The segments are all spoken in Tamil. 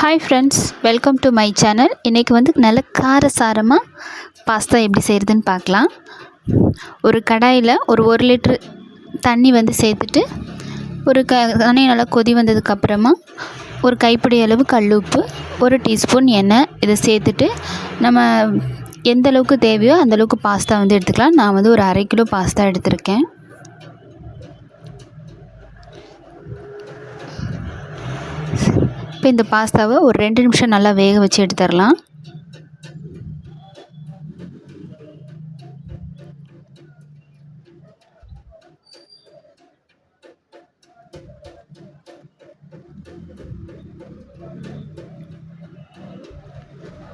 Hi friends, welcome to my channel. இன்றைக்கி நல்ல காரசாரமாக பாஸ்தா எப்படி செய்கிறதுன்னு பார்க்கலாம். ஒரு கடாயில் ஒரு 1 லிட்ரு தண்ணி சேர்த்துட்டு தண்ணி நல்லா கொதி வந்ததுக்கப்புறமா ஒரு கைப்பிடி அளவு கல்லுப்பு, 1 டீஸ்பூன் எண்ணெய் இதை சேர்த்துட்டு நம்ம எந்த அளவுக்கு தேவையோ அந்தளவுக்கு பாஸ்தா எடுத்துக்கலாம். நான் ஒரு 1/2 கிலோ பாஸ்தா எடுத்திருக்கேன். இப்போ இந்த பாஸ்தாவை ஒரு 2 நிமிஷம் நல்லா வேக வச்சு எடுத்துடலாம்.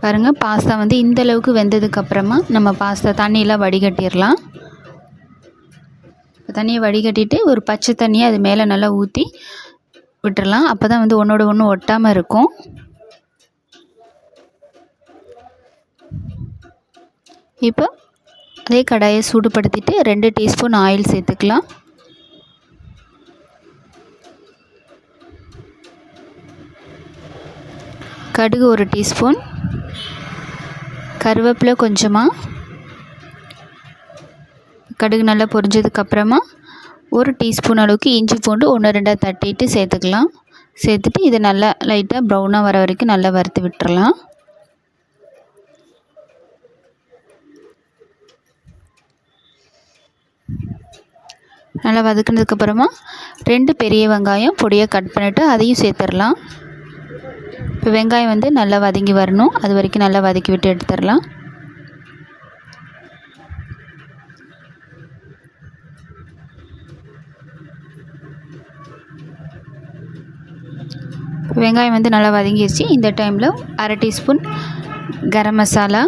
பாருங்கள், பாஸ்தா இந்த அளவுக்கு வெந்ததுக்கப்புறமா நம்ம பாஸ்தா தண்ணியெலாம் வடிகட்டிடலாம். தண்ணியை வடிகட்டிட்டு ஒரு பச்சை தண்ணியை அது மேலே நல்லா ஊற்றி விட்டுறலாம். அப்போ தான் ஒன்றோட ஒன்று ஒட்டாமல் இருக்கும். இப்போ அதே கடாயை சூடுபடுத்திட்டு 2 டீஸ்பூன் ஆயில் சேர்த்துக்கலாம். கடுகு 1 டீஸ்பூன், கருவேப்பிலை கொஞ்சமாக. கடுகு நல்லா பொரிஞ்சதுக்கப்புறமா 1 டீஸ்பூன் அளவுக்கு இஞ்சி பூண்டு 1-2 தட்டிட்டு சேர்த்துக்கலாம். சேர்த்துட்டு இதை நல்லா லைட்டாக ப்ரௌனாக வர வரைக்கும் நல்லா வறுத்து விட்டுறலாம். நல்லா வதக்கினதுக்கப்புறமா 2 பெரிய வெங்காயம் பொடியாக கட் பண்ணிவிட்டு அதையும் சேர்த்துடலாம். இப்போ வெங்காயம் நல்லா வதங்கி வரணும், அது வரைக்கும் நல்லா வதக்கி விட்டு எடுத்துடலாம். வெங்காயம் நல்லா வதங்கிடுச்சு. இந்த டைமில் 1/2 டீஸ்பூன் கரம் மசாலா,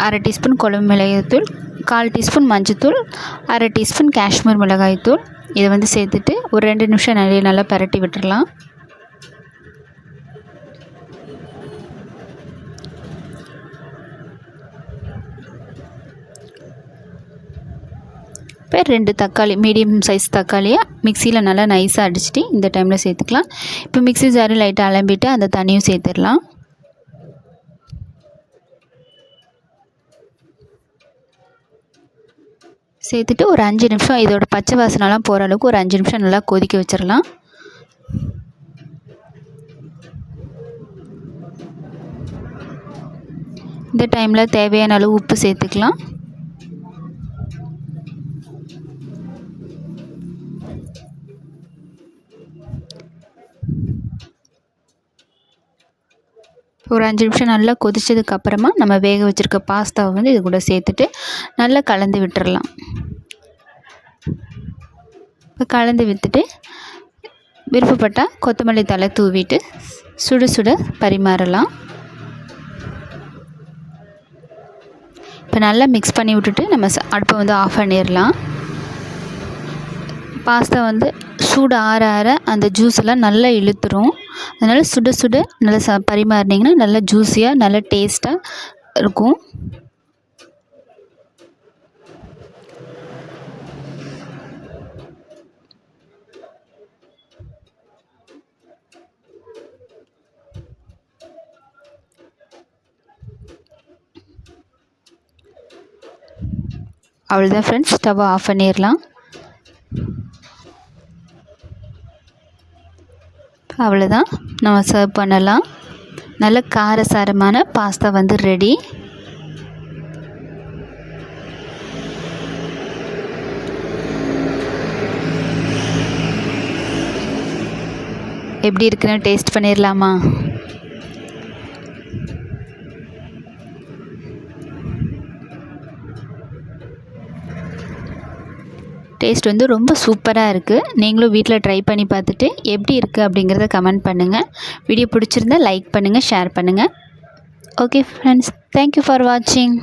1/2 டீஸ்பூன் குழம்பு மிளகாய்த்தூள், 1/4 டீஸ்பூன் மஞ்சத்தூள், 1/2 டீஸ்பூன் காஷ்மீர் மிளகாய்த்தூள் இதை சேர்த்துட்டு ஒரு 2 நிமிஷம் நல்லா பரட்டி விட்டுடலாம். இப்போ 2 தக்காளி, மீடியம் சைஸ் தக்காளியை மிக்சியில் நல்லா நைஸாக அடிச்சுட்டு இந்த டைமில் சேர்த்துக்கலாம். இப்போ மிக்ஸி ஜாரு லைட்டாக அலம்பிட்டு அந்த தண்ணியும் சேர்த்துடலாம். சேர்த்துட்டு ஒரு 5 நிமிஷம் இதோட பச்சை வாசனைலாம் போகிற அளவுக்கு ஒரு 5 நிமிஷம் நல்லா கொதிக்க வச்சிடலாம். இந்த டைமில் தேவையான அளவு உப்பு சேர்த்துக்கலாம். ஒரு 5 நிமிஷம் நல்லா கொதிச்சதுக்கப்புறமா நம்ம வேக வச்சுருக்க பாஸ்தாவை இது கூட சேர்த்துட்டு நல்லா கலந்து விட்டுறலாம். இப்போ கலந்து விட்டுட்டு விருப்பப்பட்டால் கொத்தமல்லி தழை தூவிட்டு சுட சுட பரிமாறலாம். இப்போ நல்லா மிக்ஸ் பண்ணி விட்டுட்டு நம்ம அடுப்பை ஆஃப் பண்ணிடலாம். பாஸ்தா சூடு ஆற ஆற அந்த ஜூஸ் எல்லாம் நல்லா இழுத்துரும். அதனால் சுட சுட நல்லா பரிமாறினீங்கன்னா நல்லா ஜூஸியாக நல்லா டேஸ்ட்டாக இருக்கும். அவ்வளோதான் ஃப்ரெண்ட்ஸ், ஸ்டவ்வை ஆஃப் பண்ணிடலாம். அவ்வளோதான், நம்ம சர்வ் பண்ணலாம். நல்ல காரசாரமான பாஸ்தா ரெடி. எப்படி இருக்குன்னு டேஸ்ட் பண்ணிடலாமா? டேஸ்ட் ரொம்ப சூப்பராக இருக்குது. நீங்களும் வீட்டில் ட்ரை பண்ணி பார்த்துட்டு எப்படி இருக்குது அப்படிங்கிறத கமெண்ட் பண்ணுங்கள். வீடியோ பிடிச்சிருந்தா லைக் பண்ணுங்கள், ஷேர் பண்ணுங்கள். ஓகே ஃப்ரெண்ட்ஸ், தேங்க்யூ ஃபார் வாட்சிங்.